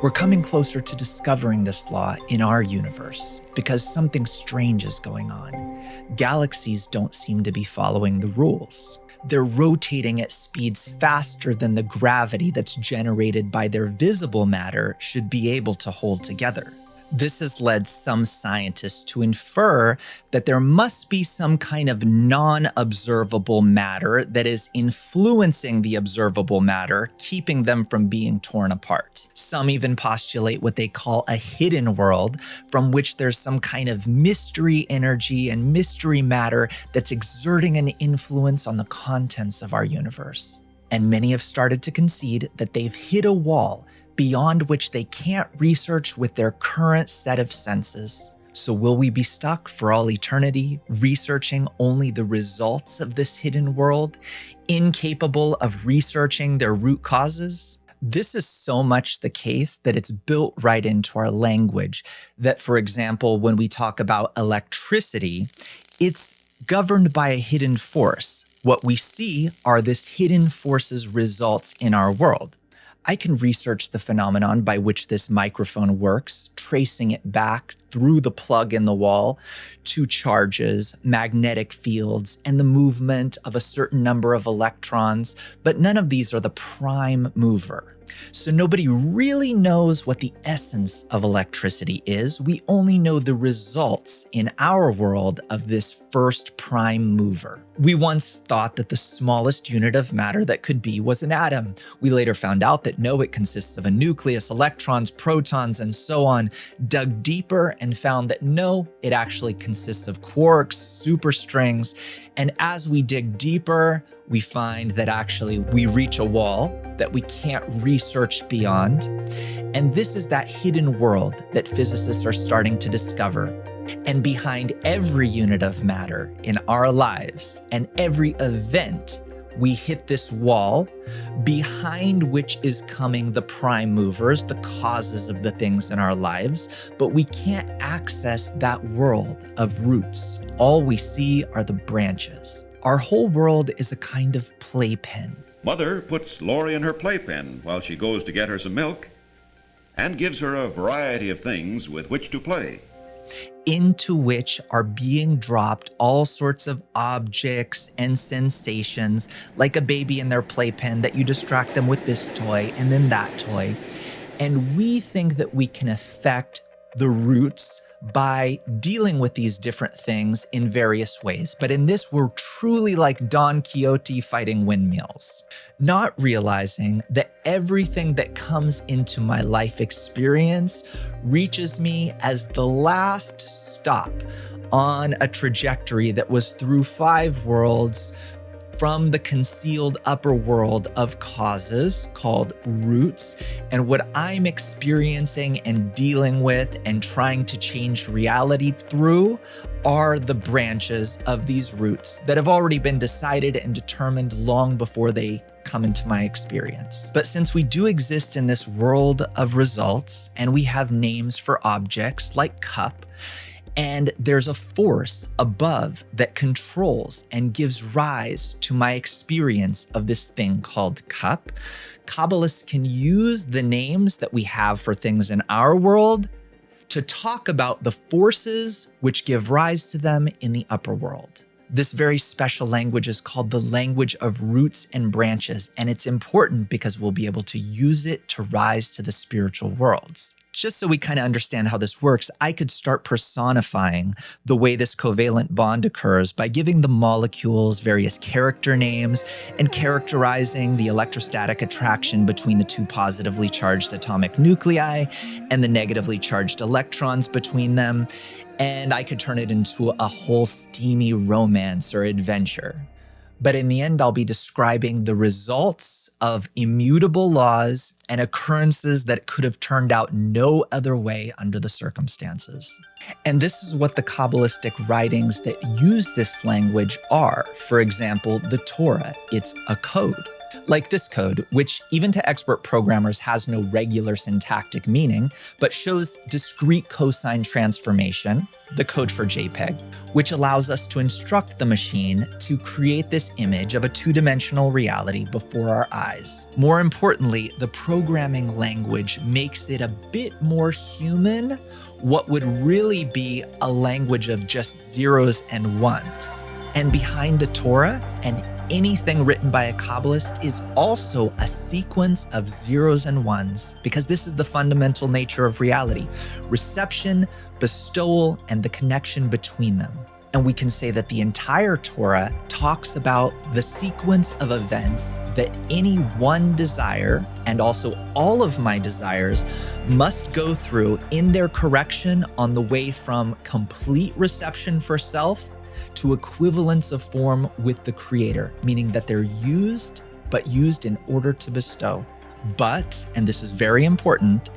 We're coming closer to discovering this law in our universe because something strange is going on. Galaxies don't seem to be following the rules. They're rotating at speeds faster than the gravity that's generated by their visible matter should be able to hold together. This has led some scientists to infer that there must be some kind of non-observable matter that is influencing the observable matter, keeping them from being torn apart. Some even postulate what they call a hidden world, from which there's some kind of mystery energy and mystery matter that's exerting an influence on the contents of our universe. And many have started to concede that they've hit a wall beyond which they can't research with their current set of senses. So will we be stuck for all eternity, researching only the results of this hidden world, incapable of researching their root causes? This is so much the case that it's built right into our language. That, for example, when we talk about electricity, it's governed by a hidden force. What we see are this hidden force's results in our world. I can research the phenomenon by which this microphone works, tracing it back through the plug in the wall to charges, magnetic fields, and the movement of a certain number of electrons, but none of these are the prime mover. So nobody really knows what the essence of electricity is. We only know the results in our world of this first prime mover. We once thought that the smallest unit of matter that could be was an atom. We later found out that no, it consists of a nucleus, electrons, protons, and so on. Dug deeper and found that no, it actually consists of quarks, superstrings. And as we dig deeper, we find that actually we reach a wall that we can't research beyond. And this is that hidden world that physicists are starting to discover. And behind every unit of matter in our lives and every event, we hit this wall behind which is coming the prime movers, the causes of the things in our lives, but we can't access that world of roots. All we see are the branches. Our whole world is a kind of playpen. Mother puts Lori in her playpen while she goes to get her some milk and gives her a variety of things with which to play, into which are being dropped all sorts of objects and sensations, like a baby in their playpen that you distract them with this toy and then that toy. And we think that we can affect the roots by dealing with these different things in various ways. But in this, we're truly like Don Quixote fighting windmills, not realizing that everything that comes into my life experience reaches me as the last stop on a trajectory that was through 5 worlds from the concealed upper world of causes called roots. And what I'm experiencing and dealing with and trying to change reality through are the branches of these roots that have already been decided and determined long before they come into my experience. But since we do exist in this world of results and we have names for objects like cup, and there's a force above that controls and gives rise to my experience of this thing called cup, Kabbalists can use the names that we have for things in our world to talk about the forces which give rise to them in the upper world. This very special language is called the language of roots and branches, and it's important because we'll be able to use it to rise to the spiritual worlds. Just so we kind of understand how this works, I could start personifying the way this covalent bond occurs by giving the molecules various character names and characterizing the electrostatic attraction between the 2 positively charged atomic nuclei and the negatively charged electrons between them. And I could turn it into a whole steamy romance or adventure. But in the end, I'll be describing the results of immutable laws and occurrences that could have turned out no other way under the circumstances. And this is what the Kabbalistic writings that use this language are. For example, the Torah, it's a code. Like this code, which even to expert programmers has no regular syntactic meaning, but shows discrete cosine transformation, the code for JPEG, which allows us to instruct the machine to create this image of a two-dimensional reality before our eyes. More importantly, the programming language makes it a bit more human, what would really be a language of just zeros and ones. And behind the Torah and anything written by a Kabbalist is also a sequence of zeros and ones, because this is the fundamental nature of reality: reception, bestowal, and the connection between them. And we can say that the entire Torah talks about the sequence of events that any one desire, and also all of my desires, must go through in their correction on the way from complete reception for self to equivalence of form with the Creator, meaning that they're used, but used in order to bestow. But, and this is very important,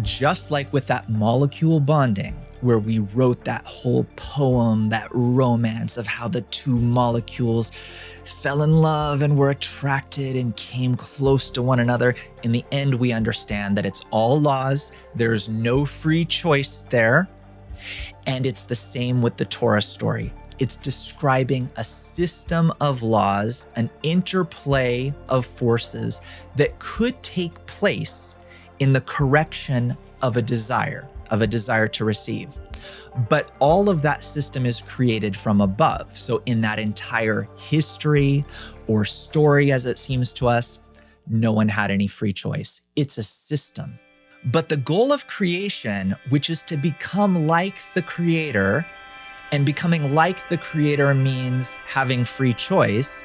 just like with that molecule bonding, where we wrote that whole poem, that romance of how the two molecules fell in love and were attracted and came close to one another, in the end we understand that it's all laws, there's no free choice there, and it's the same with the Torah story. It's describing a system of laws, an interplay of forces that could take place in the correction of a desire to receive. But all of that system is created from above. So in that entire history or story, as it seems to us, no one had any free choice. It's a system. But the goal of creation, which is to become like the Creator, and becoming like the Creator means having free choice,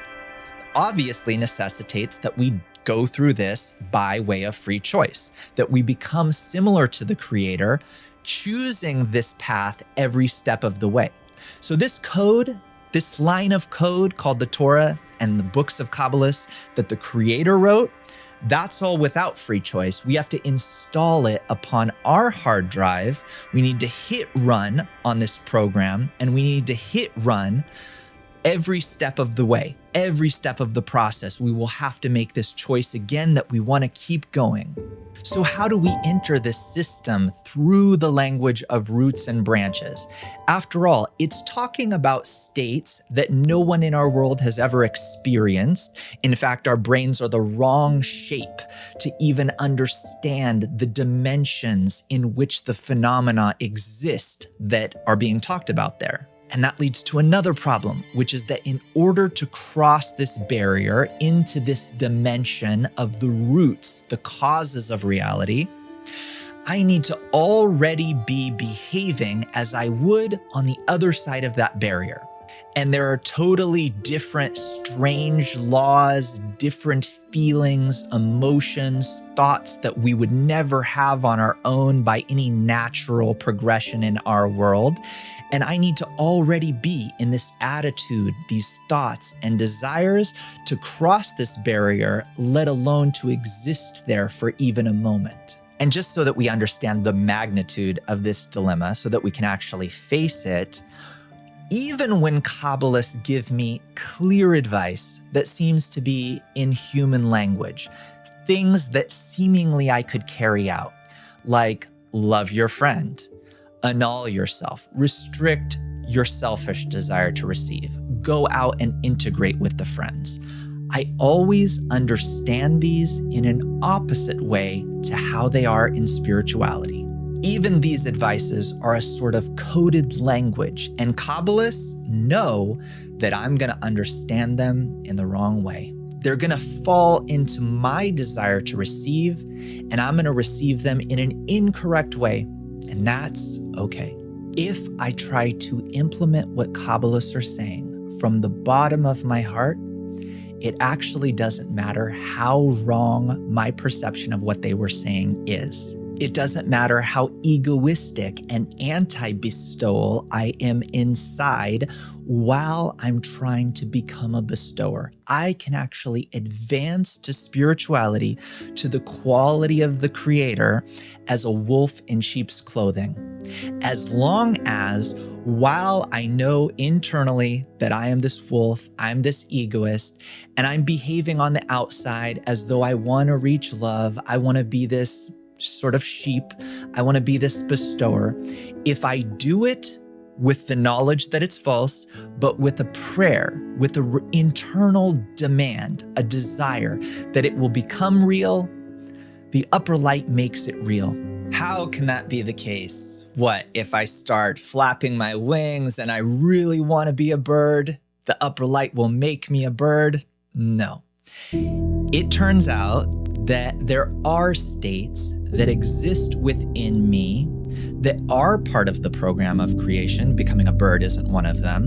obviously necessitates that we go through this by way of free choice, that we become similar to the Creator, choosing this path every step of the way. So this code, this line of code called the Torah and the books of Kabbalists that the Creator wrote, that's all without free choice. We have to install it upon our hard drive. We need to hit run on this program, and we need to hit run every step of the way, every step of the process. We will have to make this choice again that we want to keep going. So how do we enter this system through the language of roots and branches? After all, it's talking about states that no one in our world has ever experienced. In fact, our brains are the wrong shape to even understand the dimensions in which the phenomena exist that are being talked about there. And that leads to another problem, which is that in order to cross this barrier into this dimension of the roots, the causes of reality, I need to already be behaving as I would on the other side of that barrier. And there are totally different, strange laws, different feelings, emotions, thoughts that we would never have on our own by any natural progression in our world. And I need to already be in this attitude, these thoughts and desires to cross this barrier, let alone to exist there for even a moment. And just so that we understand the magnitude of this dilemma, so that we can actually face it, even when Kabbalists give me clear advice that seems to be in human language, things that seemingly I could carry out, like love your friend, annul yourself, restrict your selfish desire to receive, go out and integrate with the friends, I always understand these in an opposite way to how they are in spirituality. Even these advices are a sort of coded language, and Kabbalists know that I'm going to understand them in the wrong way. They're going to fall into my desire to receive, and I'm going to receive them in an incorrect way, and that's okay. If I try to implement what Kabbalists are saying from the bottom of my heart, it actually doesn't matter how wrong my perception of what they were saying is. It doesn't matter how egoistic and anti-bestowal I am inside while I'm trying to become a bestower. I can actually advance to spirituality, to the quality of the Creator as a wolf in sheep's clothing. As long as, while I know internally that I am this wolf, I'm this egoist, and I'm behaving on the outside as though I want to reach love, I want to be this sort of sheep, I want to be this bestower. If I do it with the knowledge that it's false, but with a prayer, with an internal demand, a desire that it will become real, the upper light makes it real. How can that be the case? What, if I start flapping my wings and I really want to be a bird, the upper light will make me a bird? No. It turns out that there are states that exist within me that are part of the program of creation. Becoming a bird isn't one of them.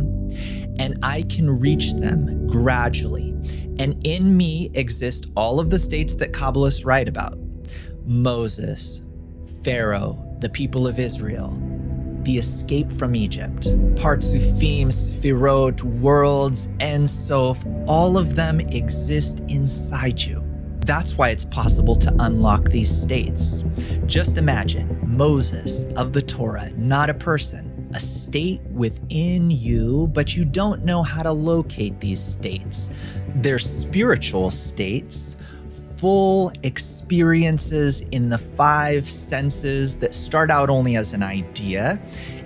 And I can reach them gradually. And in me exist all of the states that Kabbalists write about. Moses, Pharaoh, the people of Israel, the escape from Egypt, Partsufim, Sfirot, worlds, Ein Sof, all of them exist inside you. That's why it's possible to unlock these states. Just imagine Moses of the Torah, not a person, a state within you, but you don't know how to locate these states. They're spiritual states, full experiences in the 5 senses that start out only as an idea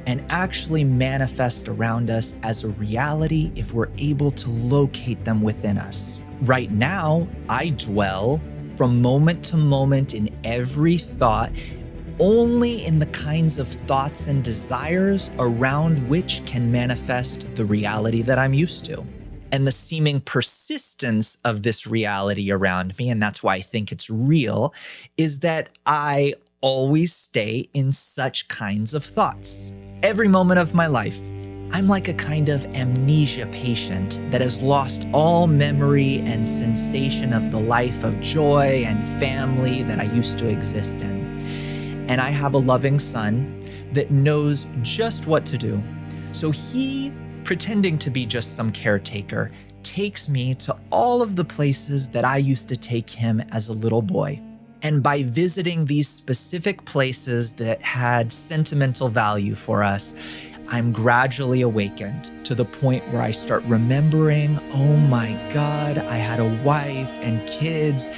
and actually manifest around us as a reality if we're able to locate them within us. Right now, I dwell from moment to moment in every thought, only in the kinds of thoughts and desires around which can manifest the reality that I'm used to. And the seeming persistence of this reality around me, and that's why I think it's real, is that I always stay in such kinds of thoughts. Every moment of my life, I'm like a kind of amnesia patient that has lost all memory and sensation of the life of joy and family that I used to exist in. And I have a loving son that knows just what to do. So he, pretending to be just some caretaker, takes me to all of the places that I used to take him as a little boy. And by visiting these specific places that had sentimental value for us, I'm gradually awakened to the point where I start remembering, oh my God, I had a wife and kids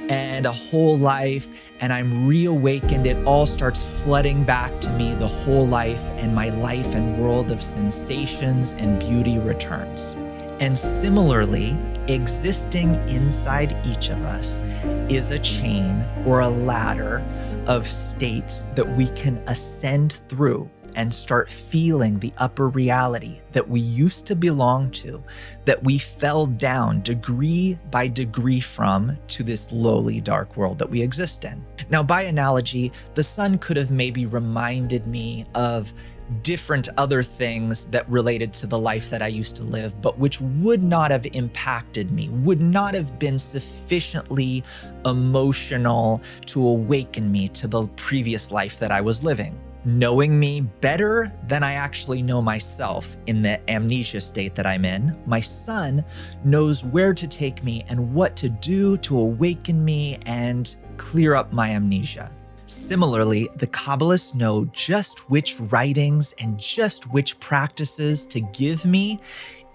and a whole life, and I'm reawakened. It all starts flooding back to me, the whole life, and my life and world of sensations and beauty returns. And similarly, existing inside each of us is a chain or a ladder of states that we can ascend through and start feeling the upper reality that we used to belong to, that we fell down degree by degree from to this lowly dark world that we exist in. Now, by analogy, the sun could have maybe reminded me of different other things that related to the life that I used to live, but which would not have impacted me, would not have been sufficiently emotional to awaken me to the previous life that I was living. Knowing me better than I actually know myself in the amnesia state that I'm in, my son knows where to take me and what to do to awaken me and clear up my amnesia. Similarly, the Kabbalists know just which writings and just which practices to give me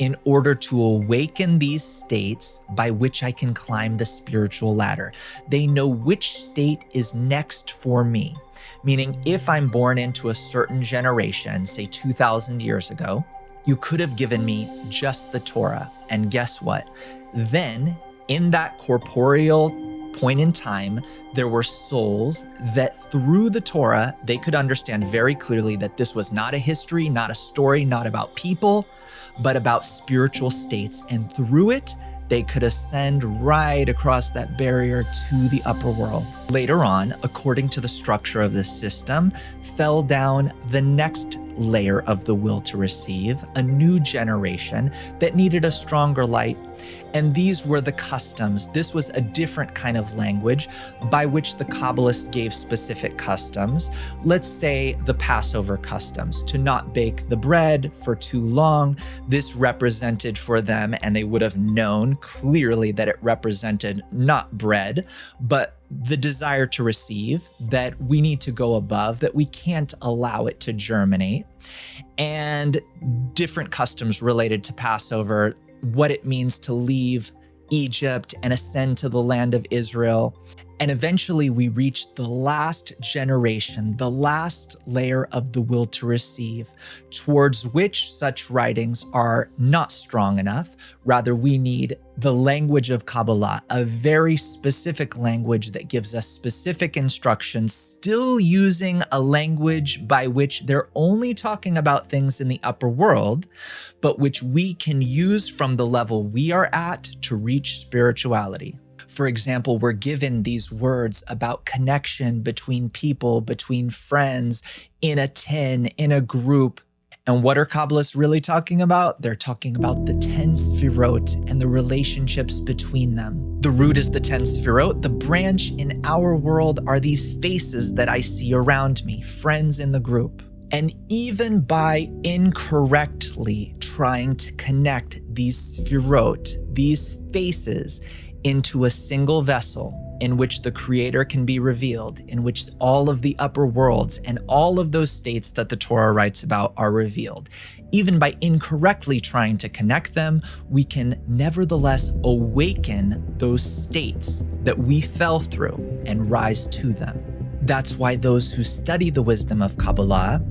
in order to awaken these states by which I can climb the spiritual ladder. They know which state is next for me. Meaning, if I'm born into a certain generation, say 2,000 years ago, you could have given me just the Torah. And guess what? Then, in that corporeal point in time, there were souls that through the Torah, they could understand very clearly that this was not a history, not a story, not about people, but about spiritual states. And through it, they could ascend right across that barrier to the upper world. Later on, according to the structure of this system, fell down the next layer of the will to receive, a new generation that needed a stronger light. And these were the customs. This was a different kind of language by which the Kabbalists gave specific customs. Let's say the Passover customs, to not bake the bread for too long. This represented for them, and they would have known clearly that it represented not bread, but the desire to receive, that we need to go above, that we can't allow it to germinate. And different customs related to Passover, what it means to leave Egypt and ascend to the land of Israel. And eventually we reach the last generation, the last layer of the will to receive, towards which such writings are not strong enough. Rather, we need the language of Kabbalah, a very specific language that gives us specific instructions, still using a language by which they're only talking about things in the upper world, but which we can use from the level we are at to reach spirituality. For example, we're given these words about connection between people, between friends, in a attain, in a group. And what are Kabbalists really talking about? They're talking about the 10 sefirot and the relationships between them. The root is the 10 sefirot. The branch in our world are these faces that I see around me, friends in the group. And even by incorrectly trying to connect these sefirot, these faces, into a single vessel in which the Creator can be revealed, in which all of the upper worlds and all of those states that the Torah writes about are revealed. Even by incorrectly trying to connect them, we can nevertheless awaken those states that we fell through and rise to them. That's why those who study the wisdom of Kabbalah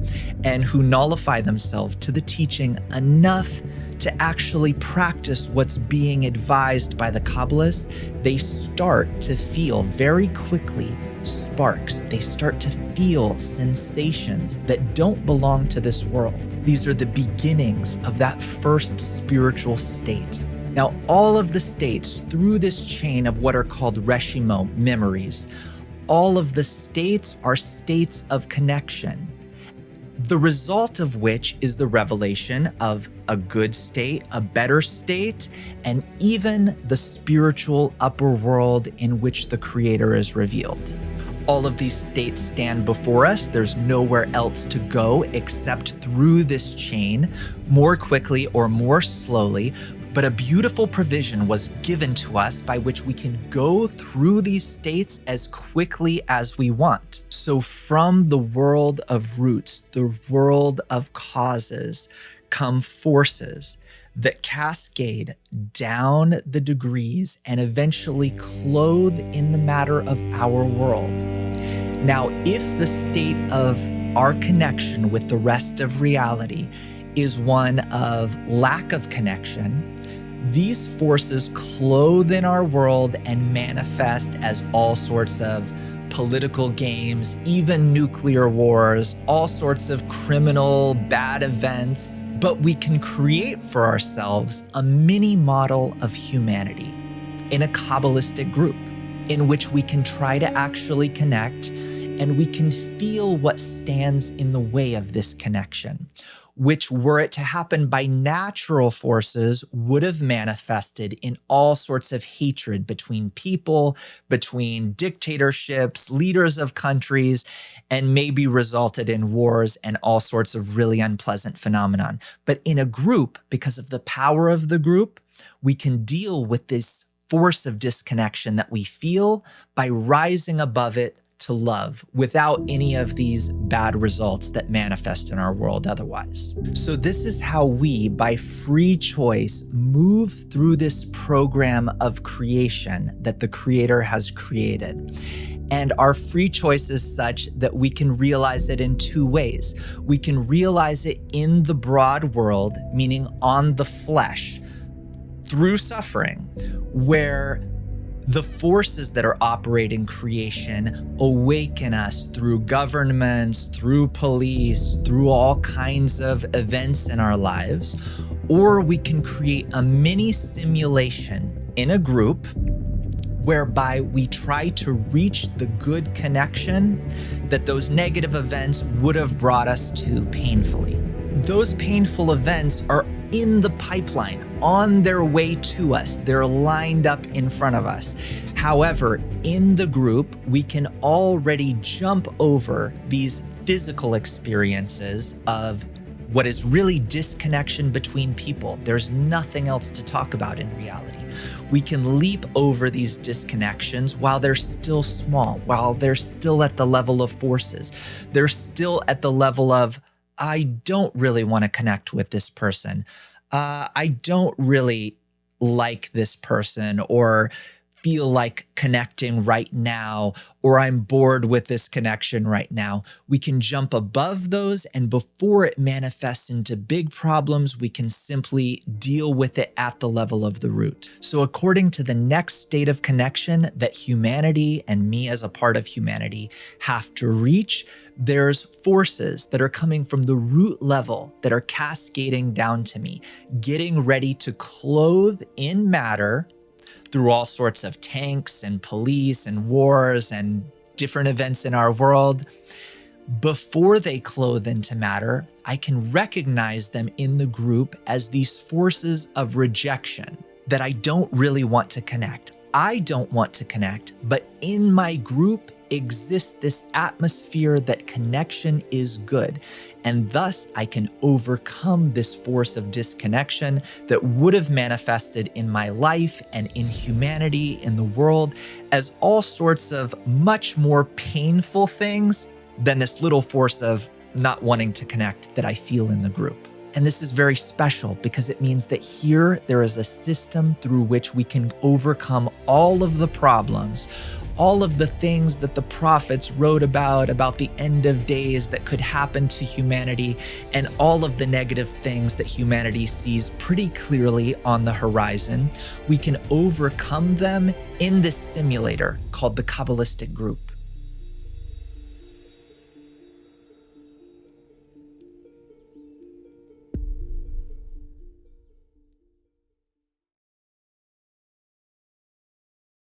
and who nullify themselves to the teaching enough to actually practice what's being advised by the Kabbalists, they start to feel very quickly sparks. They start to feel sensations that don't belong to this world. These are the beginnings of that first spiritual state. Now, all of the states through this chain of what are called reshimot, memories, all of the states are states of connection, the result of which is the revelation of a good state, a better state, and even the spiritual upper world in which the Creator is revealed. All of these states stand before us. There's nowhere else to go except through this chain, more quickly or more slowly. But a beautiful provision was given to us by which we can go through these states as quickly as we want. So from the world of roots, the world of causes, come forces that cascade down the degrees and eventually clothe in the matter of our world. Now, if the state of our connection with the rest of reality is one of lack of connection, these forces clothe in our world and manifest as all sorts of political games, even nuclear wars, all sorts of criminal, bad events. But we can create for ourselves a mini model of humanity in a Kabbalistic group in which we can try to actually connect, and we can feel what stands in the way of this connection, which, were it to happen by natural forces, would have manifested in all sorts of hatred between people, between dictatorships, leaders of countries, and maybe resulted in wars and all sorts of really unpleasant phenomenon. But in a group, because of the power of the group, we can deal with this force of disconnection that we feel by rising above it to love without any of these bad results that manifest in our world otherwise. So this is how we, by free choice, move through this program of creation that the Creator has created. And our free choice is such that we can realize it in two ways. We can realize it in the broad world, meaning on the flesh, through suffering, where the forces that are operating creation awaken us through governments, through police, through all kinds of events in our lives. Or we can create a mini simulation in a group whereby we try to reach the good connection that those negative events would have brought us to painfully. Those painful events are in the pipeline, on their way to us. They're lined up in front of us. However, in the group, we can already jump over these physical experiences of what is really disconnection between people. There's nothing else to talk about in reality. We can leap over these disconnections while they're still small, while they're still at the level of forces. They're still at the level of, I don't really want to connect with this person. I don't really like this person, or feel like connecting right now, or I'm bored with this connection right now. We can jump above those, and before it manifests into big problems, we can simply deal with it at the level of the root. So according to the next state of connection that humanity and me as a part of humanity have to reach, there's forces that are coming from the root level that are cascading down to me, getting ready to clothe in matter through all sorts of tanks and police and wars and different events in our world. Before they clothe into matter, I can recognize them in the group as these forces of rejection that I don't really want to connect. I don't want to connect, but in my group exists this atmosphere that connection is good. And thus I can overcome this force of disconnection that would have manifested in my life and in humanity, in the world, as all sorts of much more painful things than this little force of not wanting to connect that I feel in the group. And this is very special because it means that here there is a system through which we can overcome all of the problems, all of the things that the prophets wrote about the end of days that could happen to humanity, and all of the negative things that humanity sees pretty clearly on the horizon. We can overcome them in this simulator called the Kabbalistic group.